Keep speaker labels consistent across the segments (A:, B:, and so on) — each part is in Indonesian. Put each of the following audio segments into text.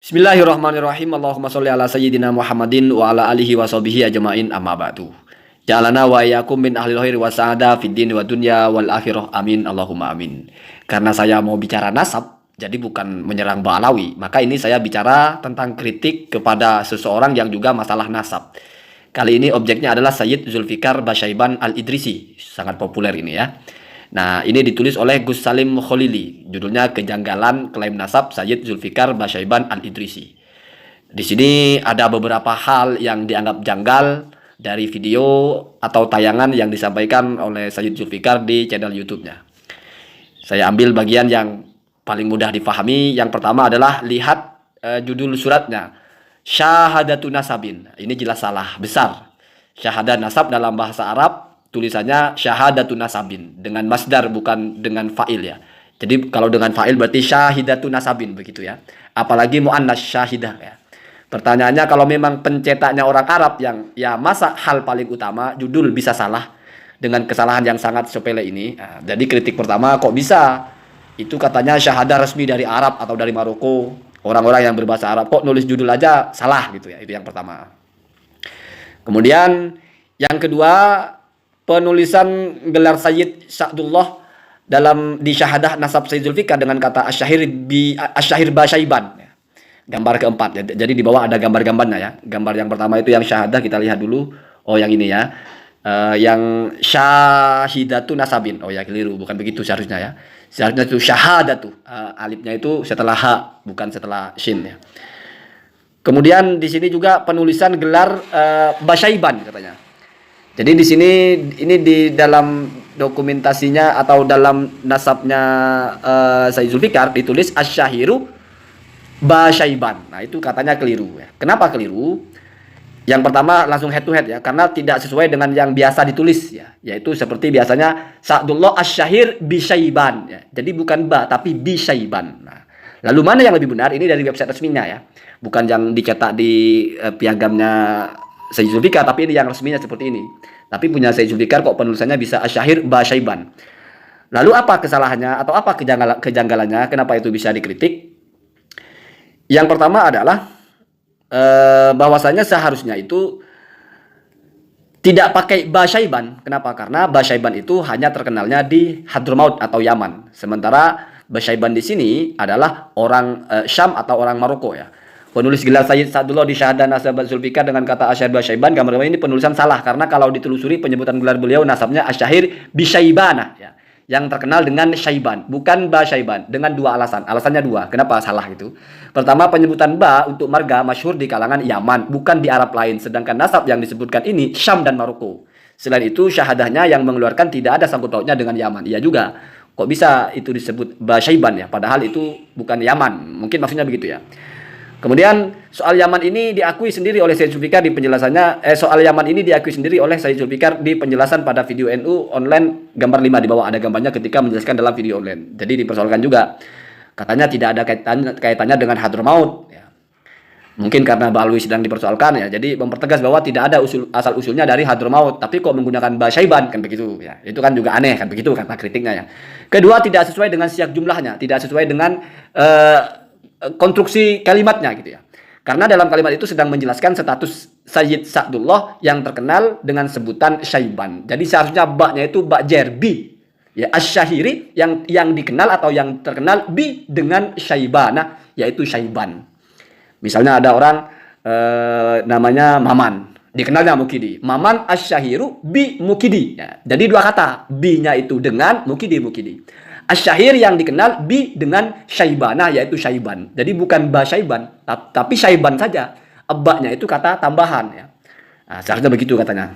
A: Bismillahirrahmanirrahim. Allahumma sholli ala sayyidina Muhammadin wa ala alihi wa sahbihi ajma'in amma ba'du. Ja'alana wa iyyakum min ahlil khairi wa sa'ada fid din wa dunya wal akhirah. Amin Allahumma amin. Karena saya mau bicara nasab, jadi bukan menyerang Ba'alawi, maka ini saya bicara tentang kritik kepada seseorang yang juga masalah nasab. Kali ini objeknya adalah Sayyid Zulfikar Basyaiban Al-Idrisi. Sangat populer ini ya. Nah, ini ditulis oleh Gus Salim Kholili. Judulnya Kejanggalan Klaim Nasab Sayyid Zulfikar Basyaiban Al-Idrisi. Di sini ada beberapa hal yang dianggap janggal dari video atau tayangan yang disampaikan oleh Sayyid Zulfikar di channel YouTube-nya. Saya ambil bagian yang paling mudah dipahami. Yang pertama adalah lihat judul suratnya. Syahadatu Nasabin. Ini jelas salah besar. Syahadat nasab dalam bahasa Arab tulisannya syahadatu nasabin dengan masdar bukan dengan fa'il ya. Jadi kalau dengan fa'il berarti syahidatu nasabin begitu ya. Apalagi muannas syahidah ya. Pertanyaannya kalau memang pencetaknya orang Arab yang ya masa hal paling utama judul bisa salah dengan kesalahan yang sangat sepele ini. Nah, jadi kritik pertama kok bisa itu katanya syahadah resmi dari Arab atau dari Maroko. Orang-orang yang berbahasa Arab kok nulis judul aja salah gitu ya. Itu yang pertama. Kemudian yang kedua, penulisan gelar Sayyid Sa'dullah dalam di syahadah nasab Sayyid Zulfikar dengan kata Asyahir Basyaiban. Gambar keempat. Jadi di bawah ada gambar-gambarnya ya. Gambar yang pertama itu yang syahadah kita lihat dulu. Oh yang ini ya. Yang syahidatu nasabin. Oh ya keliru, bukan begitu seharusnya ya. Seharusnya itu syahadatu. Alifnya itu setelah ha, bukan setelah shin ya. Kemudian di sini juga penulisan gelar Basyaiban katanya. Jadi di sini ini di dalam dokumentasinya atau dalam nasabnya Sayyid Zulfikar ditulis Asyahiru Basyaiban. Nah, itu katanya keliru ya. Kenapa keliru? Yang pertama langsung head to head ya, karena tidak sesuai dengan yang biasa ditulis ya, yaitu seperti biasanya Sa'dullah Asyahir Bisyaiban ya. Jadi bukan ba tapi Bisyaiban. Nah, lalu mana yang lebih benar? Ini dari website resminya ya. Bukan yang dicetak di piagamnya Sayyid Zulfikar, tapi ini yang resminya seperti ini. Tapi punya Sayyid Zulfikar kok penulisannya bisa Asyahir Basyaiban. Lalu apa kesalahannya atau apa kejanggalannya? Kenapa itu bisa dikritik? Yang pertama adalah bahwasanya seharusnya itu tidak pakai Basyaiban. Kenapa? Karena Basyaiban itu hanya terkenalnya di Hadramaut atau Yaman. Sementara Basyaiban di sini adalah orang Syam atau orang Maroko ya. Penulis gelar Sayyid Sa'dullah di syahadah nasab Zulfikar dengan kata Asyahir Basyaiban, gambar ini penulisan salah karena kalau ditelusuri penyebutan gelar beliau nasabnya Asyahir Bisyaibana ya, yang terkenal dengan Syaiban, bukan Basyaiban, dengan dua alasan. Alasannya dua. Kenapa salah itu? Pertama, penyebutan ba untuk marga masyhur di kalangan Yaman, bukan di Arab lain, sedangkan nasab yang disebutkan ini Syam dan Maroko. Selain itu, syahadahnya yang mengeluarkan tidak ada sangkut pautnya dengan Yaman. Iya juga. Kok bisa itu disebut Basyaiban ya? Padahal itu bukan Yaman. Mungkin maksudnya begitu ya. Kemudian soal Yaman ini diakui sendiri oleh Sayyid Zulfikar di penjelasannya. Soal Yaman ini diakui sendiri oleh Sayyid Zulfikar di penjelasan pada video NU online gambar 5 di bawah ada gambarnya ketika menjelaskan dalam video online. Jadi dipersoalkan juga. Katanya tidak ada kaitannya dengan Hadramaut. Ya. Mungkin karena Ba'alawi sedang dipersoalkan ya. Jadi mempertegas bahwa tidak ada asal usulnya dari Hadramaut. Tapi kok menggunakan Basyaiban kan begitu ya. Itu kan juga aneh kan begitu kata kritiknya ya. Kedua, tidak sesuai dengan siak jumlahnya, tidak sesuai dengan konstruksi kalimatnya gitu ya. Karena dalam kalimat itu sedang menjelaskan status Sayyid Sa'dullah yang terkenal dengan sebutan Syaiban. Jadi seharusnya ba-nya itu ba jer bi. Ya, Asyahiri yang dikenal atau yang terkenal bi dengan Syaibana yaitu Syaiban. Misalnya ada orang namanya Maman, dikenalnya Mukidi. Maman Asyahiru bi Mukidi. Ya, jadi dua kata, bi-nya itu dengan Mukidi. Asyahir yang dikenal bi dengan Syaibana yaitu Syaiban. Jadi bukan Basyaiban tapi Syaiban saja. Ba-nya itu kata tambahan ya. Nah, seharusnya begitu katanya.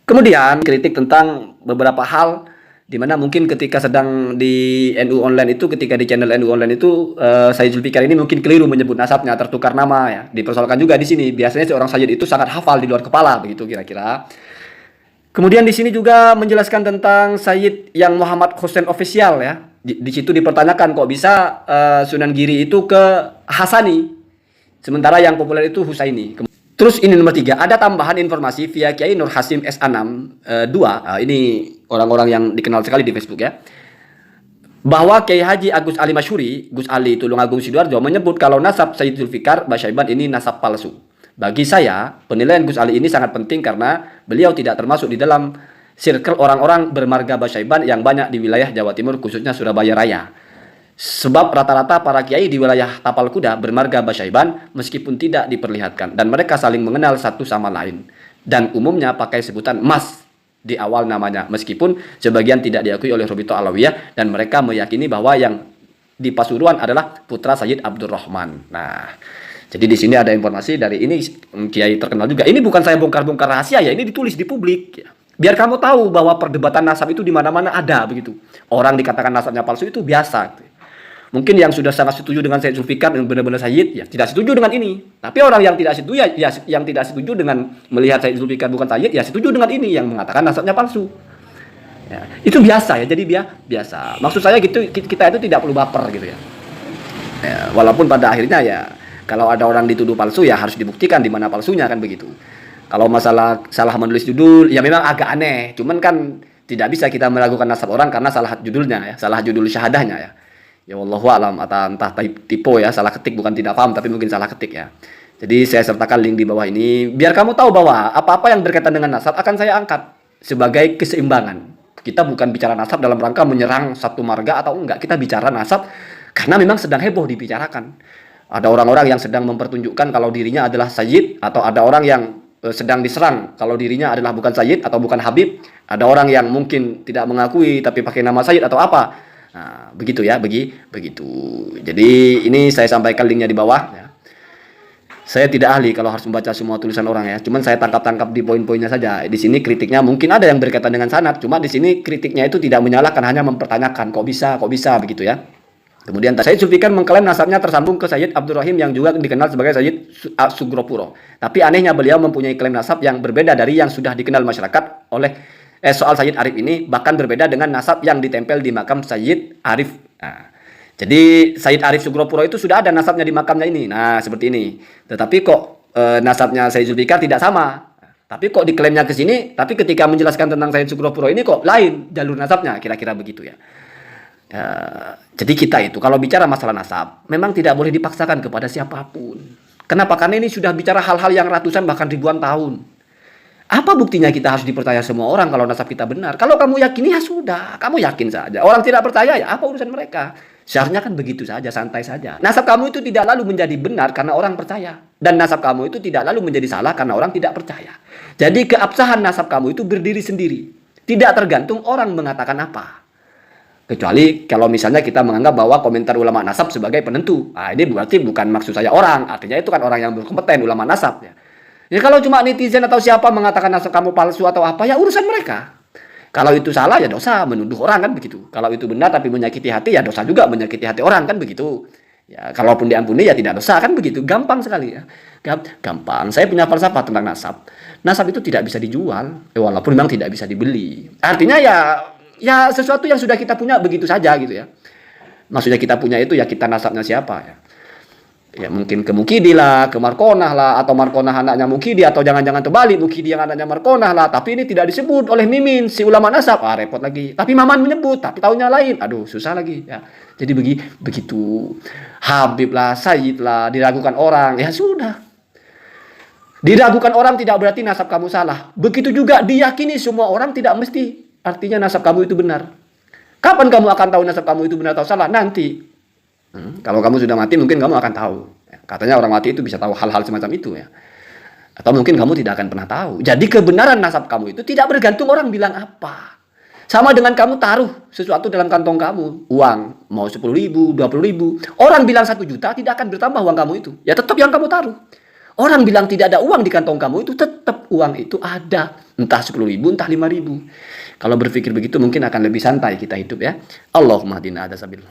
A: Kemudian kritik tentang beberapa hal di mana mungkin ketika sedang di NU online itu, ketika di channel NU online itu Sayyid Zulfikar ini mungkin keliru menyebut nasabnya, tertukar nama ya. Dipersoalkan juga di sini. Biasanya seorang Sayyid itu sangat hafal di luar kepala begitu kira-kira. Kemudian di sini juga menjelaskan tentang Sayyid yang Muhammad Hussein official ya. Di situ dipertanyakan kok bisa Sunan Giri itu ke Hasani, sementara yang populer itu Husaini. Terus ini nomor 3, ada tambahan informasi via Kiai Nur Hasim SA6 2. Ini orang-orang yang dikenal sekali di Facebook ya. bahwa Kiai Haji Agus Ali Masyuri, Gus Ali Tulungagung Sidoarjo menyebut kalau nasab Sayyid Zulfikar Basyaiban ini nasab palsu. Bagi saya, penilaian Gus Ali ini sangat penting karena beliau tidak termasuk di dalam circle orang-orang bermarga Basyaiban yang banyak di wilayah Jawa Timur, khususnya Surabaya Raya. Sebab rata-rata para kiai di wilayah Tapal Kuda bermarga Basyaiban meskipun tidak diperlihatkan dan mereka saling mengenal satu sama lain dan umumnya pakai sebutan Mas di awal namanya meskipun sebagian tidak diakui oleh Robito Alawiyah dan mereka meyakini bahwa yang di Pasuruan adalah putra Sayyid Abdurrahman. Nah, jadi di sini ada informasi dari ini kiai terkenal juga. Ini bukan saya bongkar-bongkar rahasia ya, ini ditulis di publik. Biar kamu tahu bahwa perdebatan nasab itu di mana-mana ada begitu. Orang dikatakan nasabnya palsu itu biasa. Mungkin yang sudah sangat setuju dengan Sayyid Zulfikar yang benar-benar Sayyid ya tidak setuju dengan ini. Tapi orang yang tidak setuju ya yang tidak setuju dengan melihat Sayyid Zulfikar bukan Sayyid ya setuju dengan ini yang mengatakan nasabnya palsu. Ya, itu biasa ya. Jadi biasa. Maksud saya gitu kita itu tidak perlu baper gitu ya. Ya, walaupun pada akhirnya ya kalau ada orang dituduh palsu ya harus dibuktikan di mana palsunya kan begitu. Kalau masalah salah menulis judul ya memang agak aneh. Cuman kan tidak bisa kita meragukan nasab orang karena salah judulnya ya, salah judul syahadahnya ya. Ya wallahu alam atau entah typo ya, salah ketik bukan tidak paham tapi mungkin salah ketik ya. Jadi saya sertakan link di bawah ini biar kamu tahu bahwa apa-apa yang berkaitan dengan nasab akan saya angkat sebagai keseimbangan. Kita bukan bicara nasab dalam rangka menyerang satu marga atau enggak. Kita bicara nasab karena memang sedang heboh dibicarakan. Ada orang-orang yang sedang mempertunjukkan kalau dirinya adalah Sayyid atau ada orang yang sedang diserang kalau dirinya adalah bukan Sayyid atau bukan Habib. Ada orang yang mungkin tidak mengakui tapi pakai nama Sayyid atau apa. Nah, begitu ya, begitu. Jadi ini saya sampaikan linknya di bawah ya. Saya tidak ahli kalau harus membaca semua tulisan orang ya. Cuman saya tangkap-tangkap di poin-poinnya saja. Di sini kritiknya mungkin ada yang berkaitan dengan sanad, cuma di sini kritiknya itu tidak menyalahkan, hanya mempertanyakan kok bisa begitu ya. Kemudian Sayyid Zulfikar mengklaim nasabnya tersambung ke Sayyid Abdurrahim yang juga dikenal sebagai Sayyid Sugropuro. Tapi anehnya beliau mempunyai klaim nasab yang berbeda dari yang sudah dikenal masyarakat oleh soal Sayyid Arif ini bahkan berbeda dengan nasab yang ditempel di makam Sayyid Arif. Nah, jadi Sayyid Arif Sugropuro itu sudah ada nasabnya di makamnya ini. Nah, seperti ini. Tetapi kok nasabnya Sayyid Zulfikar tidak sama. Tapi kok diklaimnya ke sini, tapi ketika menjelaskan tentang Sayyid Sugropuro ini kok lain jalur nasabnya, kira-kira begitu ya. Jadi kita itu kalau bicara masalah nasab, memang tidak boleh dipaksakan kepada siapapun. Kenapa? Karena ini sudah bicara hal-hal yang ratusan bahkan ribuan tahun. Apa buktinya kita harus dipercaya semua orang kalau nasab kita benar? Kalau kamu yakin ya sudah, kamu yakin saja. Orang tidak percaya ya apa urusan mereka? Seharusnya kan begitu saja, santai saja. Nasab kamu itu tidak lalu menjadi benar karena orang percaya. Dan nasab kamu itu tidak lalu menjadi salah karena orang tidak percaya. Jadi keabsahan nasab kamu itu berdiri sendiri. Tidak tergantung orang mengatakan apa. Kecuali kalau misalnya kita menganggap bahwa komentar ulama nasab sebagai penentu. Nah, ini berarti bukan maksud saya orang. Artinya itu kan orang yang berkompeten, ulama nasab ya. Ya kalau cuma netizen atau siapa mengatakan nasab kamu palsu atau apa, ya urusan mereka. Kalau itu salah ya dosa menuduh orang kan begitu. Kalau itu benar tapi menyakiti hati ya dosa juga menyakiti hati orang kan begitu. Ya kalaupun diampuni ya tidak dosa kan begitu. Gampang sekali ya. Gampang. Saya punya falsafah tentang nasab. Nasab itu tidak bisa dijual, walaupun memang tidak bisa dibeli. Artinya ya sesuatu yang sudah kita punya begitu saja gitu ya. Maksudnya kita punya itu ya kita nasabnya siapa ya. Ya mungkin ke Mukidi lah, ke Markonah lah, atau Markonah anaknya Mukidi, atau jangan-jangan terbalik Mukidi yang anaknya Markonah lah. Tapi ini tidak disebut oleh Mimin, si ulama nasab. Repot lagi. Tapi Maman menyebut, tapi tahunya lain. Aduh, susah lagi. Ya. Jadi begitu. Habib lah, Sayyid lah, diragukan orang. Ya sudah. Diragukan orang tidak berarti nasab kamu salah. Begitu juga diyakini semua orang tidak mesti. Artinya nasab kamu itu benar. Kapan kamu akan tahu nasab kamu itu benar atau salah? Nanti. Kalau kamu sudah mati mungkin kamu akan tahu. Katanya orang mati itu bisa tahu hal-hal semacam itu ya. Atau mungkin kamu tidak akan pernah tahu. Jadi kebenaran nasab kamu itu tidak bergantung orang bilang apa. Sama dengan kamu taruh sesuatu dalam kantong kamu. Uang, mau 10.000, 20.000. Orang bilang 1 juta tidak akan bertambah uang kamu itu. Ya tetap yang kamu taruh. Orang bilang tidak ada uang di kantong kamu itu tetap uang itu ada. Entah 10.000, entah 5.000. Kalau berpikir begitu mungkin akan lebih santai kita hidup ya. Allahumma hadina ada sabil.